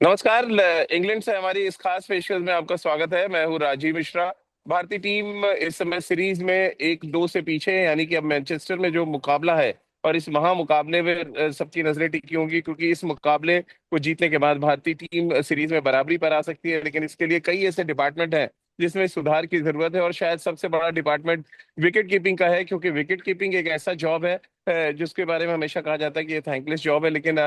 नमस्कार। इंग्लैंड से हमारी इस खास पेशकश में आपका स्वागत है। मैं हूँ राजीव मिश्रा। भारतीय टीम इस समय सीरीज में 1-2 से पीछे है, यानी कि अब मैनचेस्टर में जो मुकाबला है और इस महामुकाबले में सबकी नजरें टिकी होंगी, क्योंकि इस मुकाबले को जीतने के बाद भारतीय टीम सीरीज में बराबरी पर आ सकती है। लेकिन इसके लिए कई ऐसे डिपार्टमेंट हैं जिसमें सुधार की जरूरत है, और शायद सबसे बड़ा डिपार्टमेंट विकेट कीपिंग का है, क्योंकि विकेट कीपिंग एक ऐसा जॉब है जिसके बारे में हमेशा कहा जाता है कि ये थैंकलेस जॉब है। लेकिन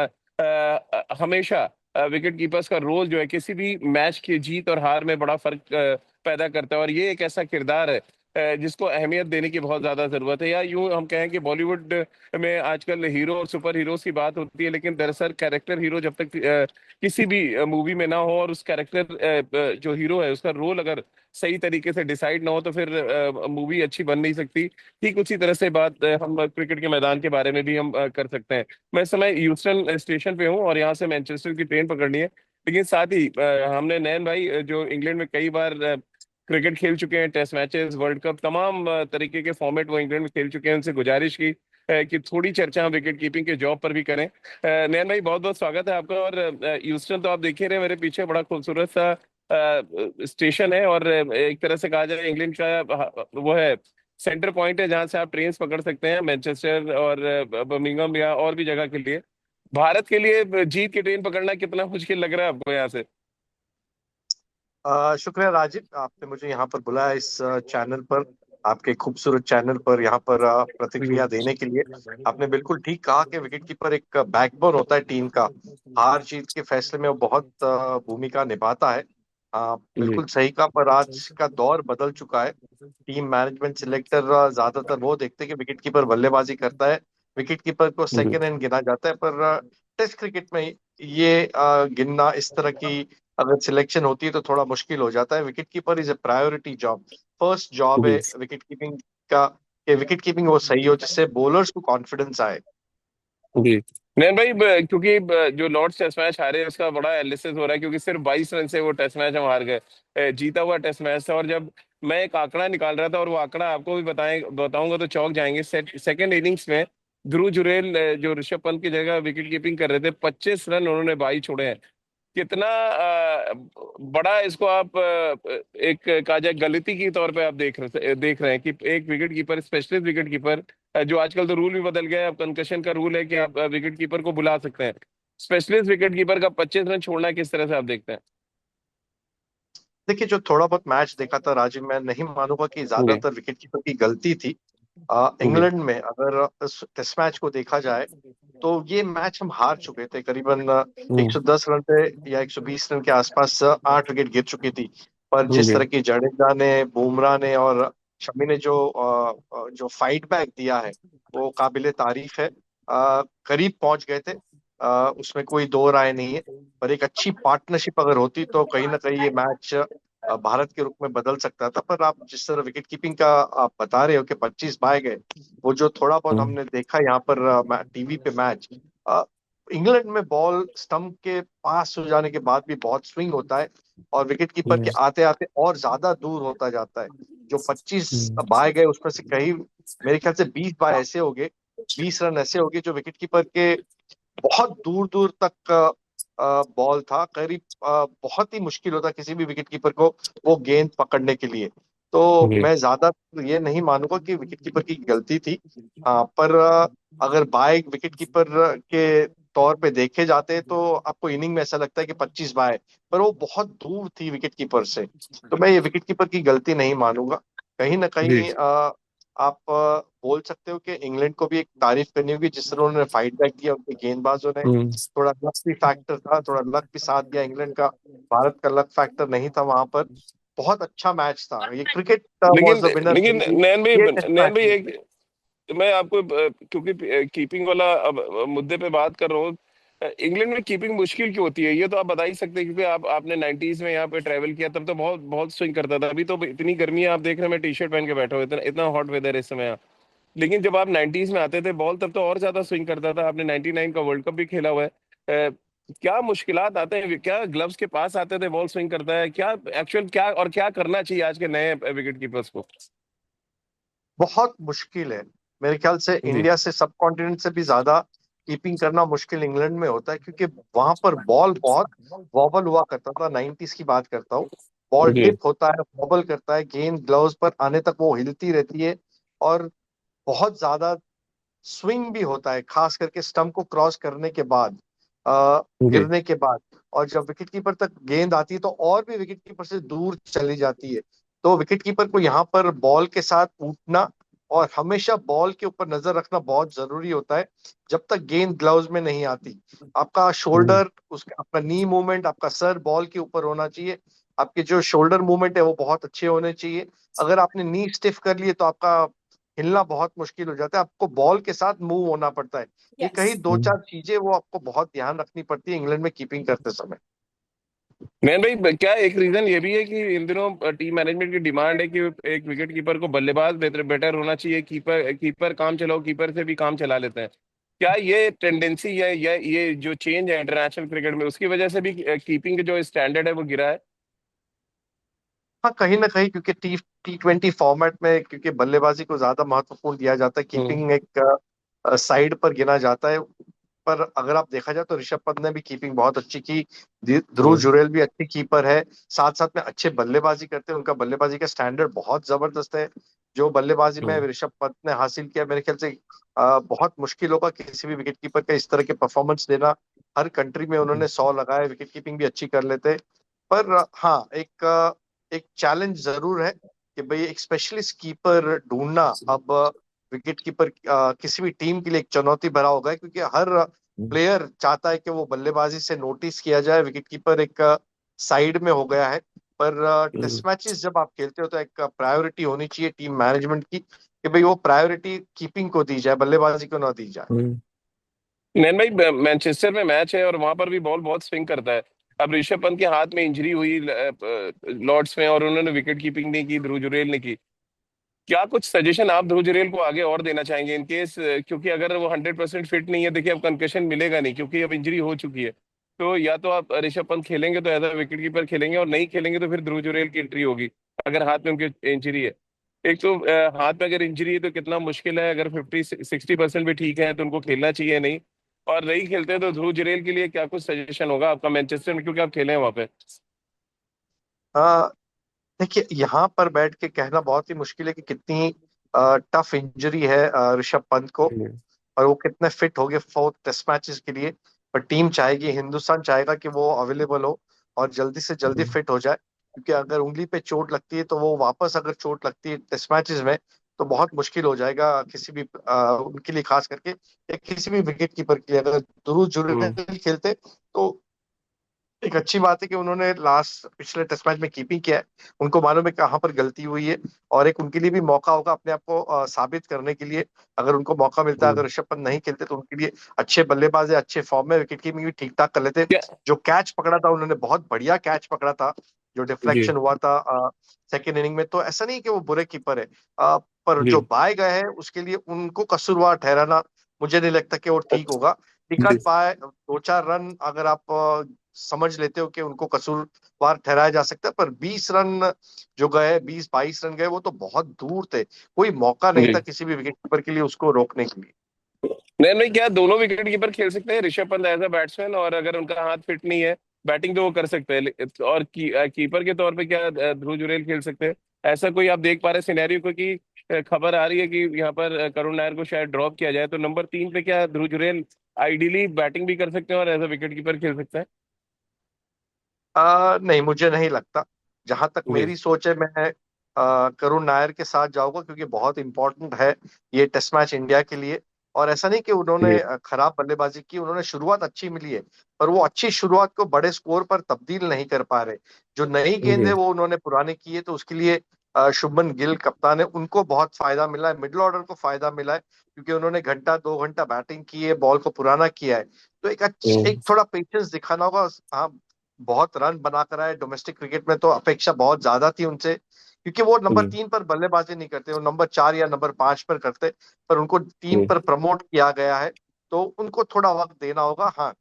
हमेशा विकेट कीपर्स का रोल जो है किसी भी मैच की जीत और हार में बड़ा फर्क पैदा करता है, और ये एक ऐसा किरदार है जिसको अहमियत देने की बहुत ज्यादा जरूरत है। या यूं हम कहें कि बॉलीवुड में आजकल हीरो और सुपर हीरोज की बात होती है, लेकिन दरअसल कैरेक्टर हीरो जब तक किसी भी मूवी में ना हो, और उस कैरेक्टर जो हीरो है उसका रोल अगर सही तरीके से डिसाइड ना हो, तो फिर मूवी अच्छी बन नहीं सकती। ठीक उसी तरह से बात हम क्रिकेट के मैदान के बारे में भी हम कर सकते हैं। मैं इस समय ह्यूस्टन स्टेशन पे हूँ और यहाँ से मैनचेस्टर की ट्रेन पकड़नी है। लेकिन साथ ही हमने नैन भाई जो इंग्लैंड में कई बार क्रिकेट खेल चुके हैं, टेस्ट मैचेस, वर्ल्ड कप, तमाम तरीके के फॉर्मेट वो इंग्लैंड में खेल चुके हैं, उनसे गुजारिश की कि थोड़ी चर्चा हम विकेट कीपिंग के जॉब पर भी करें। नैन भाई, बहुत बहुत स्वागत है आपका। और ह्यूस्टन तो आप देख ही रहे हैं, मेरे पीछे बड़ा खूबसूरत सा स्टेशन है, और एक तरह से कहा जाए इंग्लैंड का वो है, सेंटर पॉइंट है जहां से आप ट्रेन पकड़ सकते हैं मैनचेस्टर और बर्मिंघम या और भी जगह के लिए। भारत के लिए जीत की ट्रेन पकड़ना कितना मुश्किल लग रहा है आपको यहाँ से? शुक्रिया राजीव, आपने मुझे यहाँ पर बुलाया इस चैनल पर, आपके खूबसूरत चैनल पर यहाँ पर प्रतिक्रिया देने के लिए। आपने बिल्कुल ठीक कहा कि विकेट कीपर एक बैकबोन होता है टीम का। हार जीत के फैसले में वो बहुत भूमिका निभाता है। जी। बिल्कुल सही कहा, पर आज का दौर बदल चुका है। टीम मैनेजमेंट सिलेक्टर ज्यादातर वो देखते हैं कि विकेट कीपर बल्लेबाजी करता है, विकेट कीपर को जी। सेकंड हैंड गिना जाता है। पर टेस्ट क्रिकेट में ये गिनना, इस तरह की अगर सिलेक्शन होती है तो थोड़ा मुश्किल हो जाता है। Wicket keeper is a priority job, first job है जी। विकेट कीपिंग का, कि विकेट कीपिंग वो सही हो जिससे बॉलर्स को कॉन्फिडेंस आए। जी। नैन भाई, क्योंकि जो लॉर्ड्स टेस्ट मैच हारे उसका बड़ा एनालिसिस हो रहा है, क्योंकि सिर्फ 22 रन से वो टेस्ट मैच हम हार गए। जीता हुआ टेस्ट मैच था, और जब मैं एक आंकड़ा निकाल रहा था, और वो आंकड़ा आपको भी बताऊंगा तो चौंक जाएंगे। सेकंड इनिंग्स में ध्रुव जुरैल जो ऋषभ पंत की जगह विकेट कीपिंग कर रहे थे, 25 रन उन्होंने 22 छोड़े हैं। कितना बड़ा इसको आप एक कहा जाए गलती की तौर पे आप देख रहे हैं कि एक wicket keeper, specialist wicket keeper, जो आजकल तो रूल भी बदल गया है, अब कंकशन का रूल है कि आप विकेट कीपर को बुला सकते हैं। स्पेशलिस्ट विकेट कीपर का 25 रन छोड़ना किस तरह से आप देखते हैं? देखिए, जो थोड़ा बहुत मैच देखा था राजीव, मैं नहीं मानूंगा कि जी। ज्यादातर विकेट कीपर की गलती थी। जी। इंग्लैंड में अगर इस टेस्ट मैच को देखा जाए तो ये मैच हम हार चुके थे करीबन हम्म। 110 रन से, या 120 रन के आसपास 8 विकेट गिर चुकी थी। पर जिस जी। तरह की जडेजा ने, बुमराह ने और शमी ने जो फाइट बैक दिया है, वो काबिले तारीफ है। करीब पहुंच गए थे, उसमें कोई दो राय नहीं है। पर एक अच्छी पार्टनरशिप अगर होती तो कहीं ना कहीं ये मैच भारत के रुख में बदल सकता था। पर आप जिस तरह विकेट कीपिंग का आप बता रहे हो कि 25 पाए गए, वो जो थोड़ा बहुत हम्म। हमने देखा यहाँ पर टीवी पे मैच, अ, इंग्लैंड में बॉल स्टंप के पास हो जाने के बाद भी बहुत स्विंग होता है, और विकेट कीपर के आते आते और ज्यादा दूर होता जाता है। जो 25 हम्म। बाय गए उसमें से कहीं, मेरे ख्याल से 20 बाय ऐसे हो गए, 20 रन ऐसे हो गए जो विकेट कीपर के बहुत दूर दूर तक बॉल था। करीब बहुत ही मुश्किल होता किसी भी विकेट कीपर को वो गेंद पकड़ने के लिए। तो जी। मैं ज्यादा ये नहीं मानूंगा कि विकेट कीपर की गलती थी। पर अगर बाय विकेट कीपर के तौर पे देखे जाते तो आपको इनिंग में ऐसा लगता है कि 25 बाय, पर वो बहुत दूर थी विकेट कीपर से। तो मैं ये विकेट कीपर की गलती नहीं मानूंगा। कहीं ना जी। कहीं आप बोल सकते हो कि इंग्लैंड को भी एक तारीफ करनी होगी जिस तरह उन्होंने फाइट बैक किया, उनके गेंदबाजों ने। हम्म। थोड़ा लक भी फैक्टर था, थोड़ा लक भी साथ दिया इंग्लैंड का, भारत का लक फैक्टर नहीं था वहां पर। बहुत अच्छा मैच था ये, क्रिकेट लेकिन वाज द विनर, लेकिन ये टेस्ट नैन मैच भाई, नहीं एक मैं आपको क्योंकि कीपिंग वाला अब मुद्दे पे बात कर रहा हूँ। इंग्लैंड में कीपिंग मुश्किल क्यों होती है, ये तो आप बता ही सकते हैं, क्योंकि आपने 90s में यहाँ पे ट्रैवल किया, तब तो बहुत बहुत स्विंग करता था। अभी तो इतनी गर्मी है, आप देख रहे हैं मैं टी शर्ट पहन के बैठा हूँ, इतना इतना हॉट वेदर है इस समय यहाँ। लेकिन जब आप 90s में आते थे बॉल, तब तो और ज्यादा स्विंग करता था। आपने 99 का वर्ल्ड कप भी खेला हुआ है। क्या मुश्किलात आते हैं, क्या ग्लव्स के पास आते थे बॉल स्विंग करता है, क्या एक्चुअल क्या और क्या करना चाहिए आज के नए विकेट कीपर्स को? बहुत मुश्किल है। मेरे ख्याल से जी। इंडिया से, सब कॉन्टिनेंट से भी ज्यादा कीपिंग करना मुश्किल इंग्लैंड में होता है, क्योंकि वहां पर बॉल बहुत वॉबल हुआ करता था। 90s की बात करता हूँ। बॉल जी। टिप होता है, वॉबल करता है, गेंद ग्लव्स पर आने तक वो हिलती रहती है, और बहुत ज्यादा स्विंग भी होता है, खास करके स्टंप को क्रॉस करने के बाद, जी। गिरने के बाद। और जब विकेट कीपर तक गेंद आती है तो और भी विकेट कीपर से दूर चली जाती है। तो विकेट कीपर को यहाँ पर बॉल के साथ उठना और हमेशा बॉल के ऊपर नजर रखना बहुत जरूरी होता है, जब तक गेंद ग्लव्स में नहीं आती। आपका शोल्डर, उसका आपका नी मूवमेंट, आपका सर बॉल के ऊपर होना चाहिए। आपके जो शोल्डर मूवमेंट है वो बहुत अच्छे होने चाहिए। अगर आपने नी स्टिफ कर लिए तो आपका हिलना बहुत मुश्किल हो जाता है, आपको बॉल के साथ मूव होना पड़ता है। ये कहीं दो चार चीजें वो आपको बहुत ध्यान रखनी पड़ती है इंग्लैंड में कीपिंग करते समय। मैन भाई, क्या एक रीजन ये भी है कि इन दिनों टीम मैनेजमेंट की डिमांड है कि एक विकेट कीपर को बल्लेबाज बेहतर बेटर होना चाहिए, कीपर कीपर काम चलाओ, कीपर से भी काम चला लेते हैं। क्या ये टेंडेंसी है, ये जो चेंज है इंटरनेशनल क्रिकेट में, उसकी वजह से भी कीपिंग के जो स्टैंडर्ड है वो गिरा है? हाँ, कहीं ना कहीं, क्योंकि T20 फॉर्मेट में क्योंकि बल्लेबाजी को ज्यादा महत्वपूर्ण दिया जाता है, हम्म। कीपिंग एक साइड पर गिना जाता है। पर अगर आप देखा जाए तो ऋषभ पंत ने भी कीपिंग बहुत अच्छी की। ध्रुव हम्म। जुरैल भी अच्छी कीपर है, साथ साथ में अच्छे बल्लेबाजी करते हैं। उनका बल्लेबाजी का स्टैंडर्ड बहुत जबरदस्त है। जो बल्लेबाजी में हम्म। ऋषभ पंत ने हासिल किया, मेरे ख्याल से बहुत मुश्किल होगा किसी भी विकेट कीपर का इस तरह के परफॉर्मेंस देना। हर कंट्री में उन्होंने 100 लगाए, विकेट कीपिंग भी अच्छी कर लेते। पर हाँ, एक चैलेंज जरूर है कि भाई एक स्पेशलिस्ट कीपर ढूंढना अब विकेट कीपर किसी भी टीम के लिए एक चुनौती भरा होगा, क्योंकि हर प्लेयर चाहता है कि वो बल्लेबाजी से नोटिस किया जाए। विकेट कीपर एक साइड में हो गया है। पर हम्म। टेस्ट मैचेस जब आप खेलते हो तो एक प्रायोरिटी होनी चाहिए टीम मैनेजमेंट की, कि भाई वो प्रायोरिटी कीपिंग को दी जाए, बल्लेबाजी को ना दी जाए। हम्म। नैन भाई, मैनचेस्टर में मैच है और वहां पर भी बॉल बहुत स्विंग करता है। अब ऋषभ पंत के हाथ में इंजरी हुई लॉर्ड्स में, और उन्होंने विकेट कीपिंग नहीं की, ध्रुव जुरैल ने की। क्या कुछ सजेशन आप ध्रुव जुरैल को आगे और देना चाहेंगे इन केस, क्योंकि अगर वो 100% फिट नहीं है, देखिए अब कंकशन मिलेगा नहीं क्योंकि अब इंजरी हो चुकी है। तो या तो आप ऋषभ पंत खेलेंगे तो एज अ विकेट कीपर खेलेंगे, और नहीं खेलेंगे तो फिर ध्रुव जुरैल की एंट्री होगी अगर हाथ में उनके इंजरी है। एक तो हाथ में अगर इंजरी है तो कितना मुश्किल है, अगर 50-60% भी ठीक है तो उनको खेलना चाहिए नहीं, और नहीं खेलते हैं तो ध्रुव जुरैल के लिए क्या कुछ सजेशन होगा आपका मैनचेस्टर में, क्योंकि आप खेले हैं वहां पे? अ, देखिए, यहाँ पर बैठ के कहना बहुत ही मुश्किल है कि कितनी टफ इंजरी है ऋषभ पंत को, हम्म। और वो कितने फिट हो गए फोर्थ टेस्ट मैचेस के लिए। पर टीम चाहेगी, हिंदुस्तान चाहेगा कि वो अवेलेबल हो और जल्दी से जल्दी हम्म। फिट हो जाए, क्योंकि अगर उंगली पे चोट लगती है तो वो वापस, अगर चोट लगती है टेस्ट मैचेस में, तो बहुत मुश्किल हो जाएगा किसी भी उनके लिए, खास करके या किसी भी विकेट कीपर के लिए। अगर ध्रुव हम्म। जुरैल खेलते तो एक अच्छी बात है कि उन्होंने लास्ट पिछले टेस्ट मैच में कीपिंग किया है, उनको मालूम है कहाँ पर गलती हुई है। और एक उनके लिए भी मौका होगा अपने आप को साबित करने के लिए, अगर उनको मौका मिलता है। हम्म। अगर ऋषभ पंत नहीं खेलते तो उनके लिए अच्छे बल्लेबाज है, अच्छे फॉर्म में, विकेट कीपिंग भी ठीक ठाक कर लेते। क्या? जो कैच पकड़ा था उन्होंने, बहुत बढ़िया कैच पकड़ा था, जो जी। डिफ्लेक्शन हुआ था सेकेंड इनिंग में। तो ऐसा नहीं कि वो बुरे कीपर है, पर जी। जो बाय गए हैं उसके लिए उनको कसूरवार ठहराना मुझे नहीं लगता कि वो ठीक होगा। जी। निकात पाए दो चार रन अगर आप समझ लेते हो कि उनको कसूरवार ठहराया जा सकता है, पर 20 रन जो गए, 20-22 रन गए, वो तो बहुत दूर थे। कोई मौका नहीं था जी। किसी भी विकेट कीपर के लिए उसको रोकने के लिए। नहीं नहीं, क्या दोनों विकेट कीपर खेल सकते हैं, Rishabh Pant as a batsman, और अगर उनका हाथ फिट नहीं है, बैटिंग तो वो कर सकते हैं, और कीपर के तौर पे क्या ध्रुव जुरैल खेल सकते हैं? ऐसा कोई आप देख पा रहे सिनेरियो को कि खबर आ रही है कि यहाँ पर करुण नायर को शायद ड्रॉप किया जाए, तो नंबर 3 पे क्या ध्रुव जुरैल आइडियली बैटिंग भी कर सकते हैं और एज अ विकेट कीपर खेल सकते हैं? नहीं, मुझे नहीं लगता। जहां तक जी। मेरी सोच है, मैं करुण नायर के साथ जाऊंगा, क्योंकि बहुत इंपॉर्टेंट है ये टेस्ट मैच इंडिया के लिए। और ऐसा नहीं कि उन्होंने जी। खराब बल्लेबाजी की, उन्होंने शुरुआत अच्छी मिली है, पर वो अच्छी शुरुआत को बड़े स्कोर पर तब्दील नहीं कर पा रहे। जो नई गेंद जी। है वो उन्होंने पुरानी की है, तो उसके लिए शुभमन गिल कप्तान है, उनको बहुत फायदा मिला है, मिडिल ऑर्डर को फायदा मिला है, क्योंकि उन्होंने घंटा 2 घंटा बैटिंग की है, बॉल को पुराना किया है। तो एक थोड़ा पेशेंस दिखाना होगा। हाँ, बहुत रन बनाकर आए डोमेस्टिक क्रिकेट में, तो अपेक्षा बहुत ज्यादा थी उनसे, क्योंकि वो नंबर जी। 3 पर बल्लेबाजी नहीं करते, वो नंबर 4 या नंबर 5 पर करते। पर उनको टीम जी। पर प्रमोट किया गया है, तो उनको थोड़ा वक्त देना होगा। हाँ,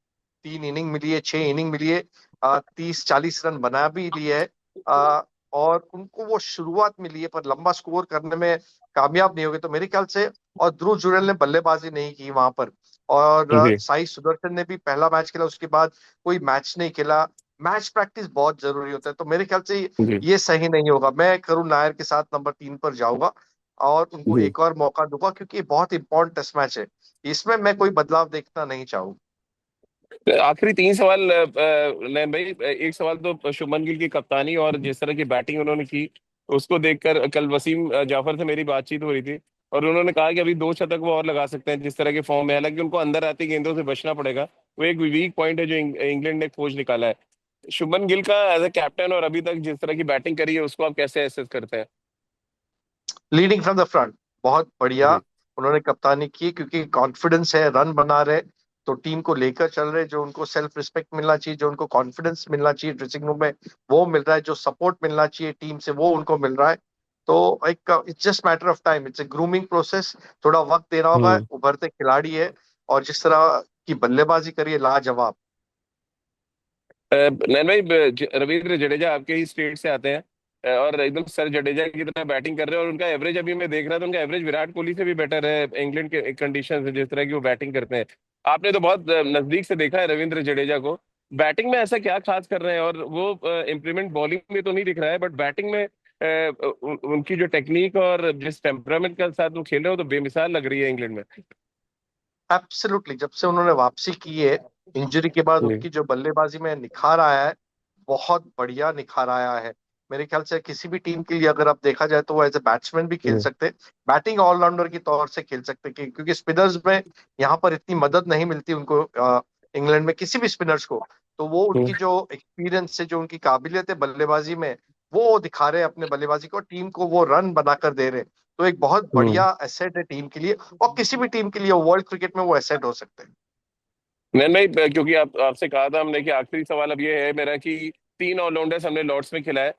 3 इनिंग मिली है, 6 इनिंग मिली है, 30-40 रन बना भी लिए है, आ, और उनको वो शुरुआत मिली है, पर लंबा स्कोर करने में कामयाब नहीं हो गए, तो मेरे ख्याल से। और ध्रुव जुरैल ने बल्लेबाजी नहीं की वहां पर, और जी साई सुदर्शन ने भी पहला मैच खेला, उसके बाद कोई मैच नहीं खेला। मैच प्रैक्टिस बहुत जरूरी होता है, तो मेरे ख्याल से जी ये सही नहीं होगा। मैं करुण नायर के साथ नंबर 3 पर जाऊंगा और उनको जी। एक और मौका दूंगा, क्योंकि ये बहुत इंपॉर्टेंट टेस्ट मैच है। इसमें मैं कोई बदलाव देखना नहीं चाहूंगा। आखिरी 3 सवाल नयन भाई, एक सवाल तो शुभमन गिल की कप्तानी और जिस तरह की बैटिंग उन्होंने की उसको देखकर, कल वसीम जाफर से मेरी बातचीत हो रही थी और उन्होंने कहा कि अभी 2 शतक वो और लगा सकते हैं जिस तरह के फॉर्म में, हालांकि उनको अंदर आती गेंदों से बचना पड़ेगा। वो एक वीक पॉइंट है जो इंग्लैंड ने खोज निकाला है। शुभमन गिल का एज ए कैप्टन और अभी तक जिस तरह की बैटिंग करी है उसको आप कैसे एसेस करते हैं? लीडिंग फ्रॉम द फ्रंट, बहुत बढ़िया जी उन्होंने कप्तानी की, क्योंकि कॉन्फिडेंस है, रन बना रहे, तो टीम को लेकर चल रहे। जो उनको सेल्फ रिस्पेक्ट मिलना चाहिए, जो उनको कॉन्फिडेंस मिलना चाहिए ड्रेसिंग रूम में, वो मिल रहा है। जो सपोर्ट मिलना चाहिए टीम से, वो उनको मिल रहा है। तो एक it's just matter of time, it's a grooming process. थोड़ा वक्त देना होगा, हम्म। उभरते खिलाड़ी है। और जिस तरह की बल्लेबाजी करी है, लाजवाब। नैन भाई, रविंद्र जडेजा आपके ही स्टेट से आते हैं, और एकदम सर जडेजा की तरह बैटिंग कर रहे हैं और उनका एवरेज अभी मैं देख रहा था, उनका एवरेज विराट कोहली से भी बेटर है इंग्लैंड के कंडीशन से, जिस तरह की वो बैटिंग करते हैं। आपने तो बहुत नजदीक से देखा है रविंद्र जडेजा को। बैटिंग में ऐसा क्या खास कर रहे हैं, और वो इम्प्लीमेंट बॉलिंग में तो नहीं दिख रहा है बट बैटिंग में उनकी जो टेक्निक और जिस टेम्परामेंट के साथ वो खेल रहे हो तो बेमिसाल लग रही है इंग्लैंड में। एब्सोल्युटली, जब से उन्होंने वापसी की है इंजरी के बाद, जी उनकी जो बल्लेबाजी में निखार आया है, बहुत बढ़िया निखार आया है। मेरे ख्याल से किसी भी टीम के लिए अगर आप देखा जाए, तो वो एज ए बैट्समैन भी खेल जी सकते, बैटिंग ऑलराउंडर के तौर से खेल सकते, क्योंकि स्पिनर्स में यहाँ पर इतनी मदद नहीं मिलती उनको, इंग्लैंड में किसी भी स्पिनर्स को। तो वो उनकी जो एक्सपीरियंस से, जो उनकी काबिलियत है बल्लेबाजी में, वो दिखा रहे हैं अपने बल्लेबाजी को, टीम को वो रन बनाकर दे रहे हैं। तो एक बहुत हम्म। बढ़िया एसेट है टीम के लिए, और किसी भी टीम के लिए वर्ल्ड क्रिकेट में वो एसेट हो सकते हैं। नहीं नहीं, क्योंकि आपसे कहा था हमने कि आखिरी सवाल अब ये है मेरा कि 3 ऑलराउंडर्स हमने लॉर्ड्स में खिलाया,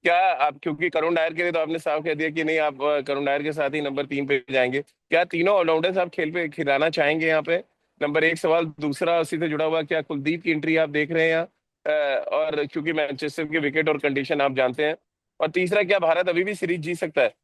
क्या आप, क्योंकि करुण नायर के लिए तो आपने साफ कह दिया कि नहीं, आप करुण नायर के साथ ही नंबर 3 पे जाएंगे, क्या तीनों ऑलराउंडर्स आप खेल पे खिलाना चाहेंगे यहाँ पे? नंबर 1 सवाल। दूसरा उसी से जुड़ा हुआ, क्या कुलदीप की एंट्री आप देख रहे हैं यहाँ? और क्योंकि मैनचेस्टर के विकेट और कंडीशन आप जानते हैं। और तीसरा, क्या भारत अभी भी सीरीज जीत सकता है?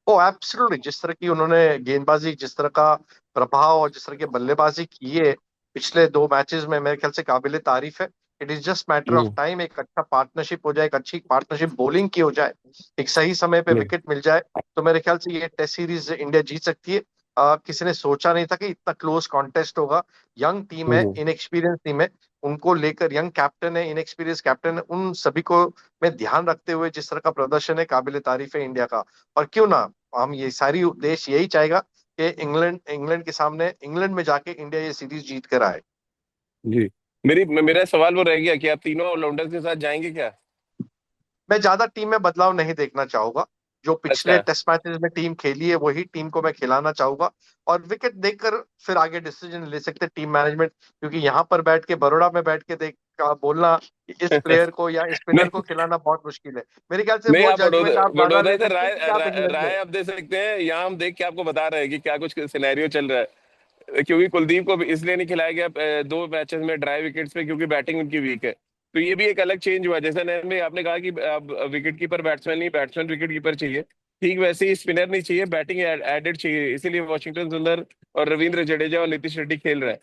ओ एब्सोल्युटली, जिस तरह की उन्होंने गेंदबाजी, जिस तरह का प्रभाव और जिस तरह की बल्लेबाजी की है पिछले 2 मैचेस में, मेरे ख्याल से काबिले तारीफ है। It is just matter of hmm. Time, एक अच्छा पार्टनरशिप हो जाए, एक अच्छी पार्टनरशिप बॉलिंग की हो जाए, एक सही समय पे जी विकेट मिल जाए, तो मेरे ख्याल से ये टेस्ट सीरीज इंडिया जीत सकती है। किसी ने सोचा नहीं था कि इतना क्लोज कॉन्टेस्ट होगा। यंग टीम है, हम्म इनएक्सपीरियंस टीम है, उनको लेकर, यंग कैप्टन है, इनएक्सपीरियंस कैप्टन है, उन सभी को में ध्यान रखते हुए जिस तरह का प्रदर्शन है, काबिले तारीफ है इंडिया का। और क्यों ना, हम ये सारी देश यही चाहेगा कि इंग्लैंड इंग्लैंड के सामने, इंग्लैंड में जाके इंडिया ये सीरीज जीत कर आए। जी। मेरा सवाल वो रह गया कि आप तीनों ऑलराउंडर्स के साथ जाएंगे क्या? मैं ज्यादा टीम में बदलाव नहीं देखना चाहूंगा। जो पिछले अच्छा। टेस्ट मैचेस में टीम खेली है, वही टीम को मैं खिलाना चाहूंगा। और विकेट देखकर फिर आगे डिसीजन ले सकते टीम मैनेजमेंट, क्योंकि यहाँ पर बैठ के, बड़ौदा में बैठ के देख का बोलना कि इस प्लेयर को या इस स्पिनर को नहीं खिलाना बहुत मुश्किल है। मेरे ख्याल से नहीं, वो आप जजमेंट आप ज्यादा बड़ौदा ले से सकते हैं कि आप इंग्लैंड में। राय आप दे सकते हैं, यहाँ हम देख के आपको बता रहे हैं कि क्या कुछ सिनेरियो चल रहा है। क्योंकि कुलदीप को भी इसलिए नहीं खिलाया गया 2 मैचेस में ड्राई विकेट्स पे, क्योंकि बैटिंग उनकी वीक है। तो ये भी एक अलग चेंज हुआ, जैसे नैन में आपने कहा कि अब विकेट कीपर बैट्समैन नहीं, बैट्समैन विकेट कीपर चाहिए, ठीक वैसे ही स्पिनर नहीं चाहिए, बैटिंग एडेड चाहिए, इसीलिए वॉशिंगटन सुंदर और रविंद्र जडेजा और नीतीश रेड्डी खेल रहे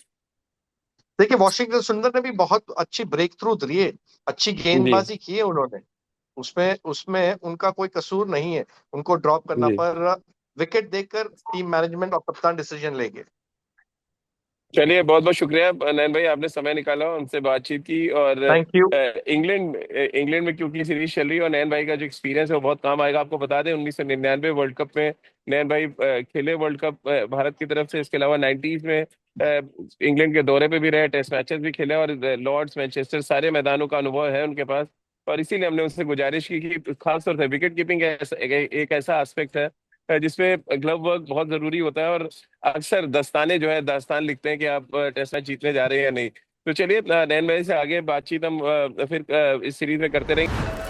देखिए, वॉशिंगटन सुंदर ने भी बहुत अच्छी ब्रेक थ्रू दिए, अच्छी हैं। जी गेंदबाजी की है उन्होंने। उसमें उसमें उनका कोई कसूर नहीं है, उनको ड्रॉप करना जी। पर विकेट देखकर टीम मैनेजमेंट और कप्तान डिसीजन लेंगे। चलिए, बहुत बहुत शुक्रिया नयन भाई, आपने समय निकाला उनसे बातचीत की। और थैंक यू। इंग्लैंड में क्योंकि सीरीज चल रही है और नयन भाई का जो एक्सपीरियंस है वो बहुत काम आएगा। आपको बता दें 1999 वर्ल्ड कप में नयन भाई खेले वर्ल्ड कप भारत की तरफ से। इसके अलावा 90s में इंग्लैंड के दौरे पे भी रहे, टेस्ट मैचेस भी खेले और लॉर्ड्स मैनचेस्टर सारे मैदानों का अनुभव है उनके पास। और इसीलिए हमने उनसे गुजारिश की कि खासतौर से विकेट कीपिंग एक ऐसा एस्पेक्ट है जिसमें ग्लव वर्क बहुत जरूरी होता है, और अक्सर दस्ताने जो है दास्तान लिखते हैं कि आप टेस्ट मैच जीतने जा रहे हैं या नहीं। तो चलिए, नैन भाई से आगे बातचीत हम फिर इस सीरीज में करते रहेंगे।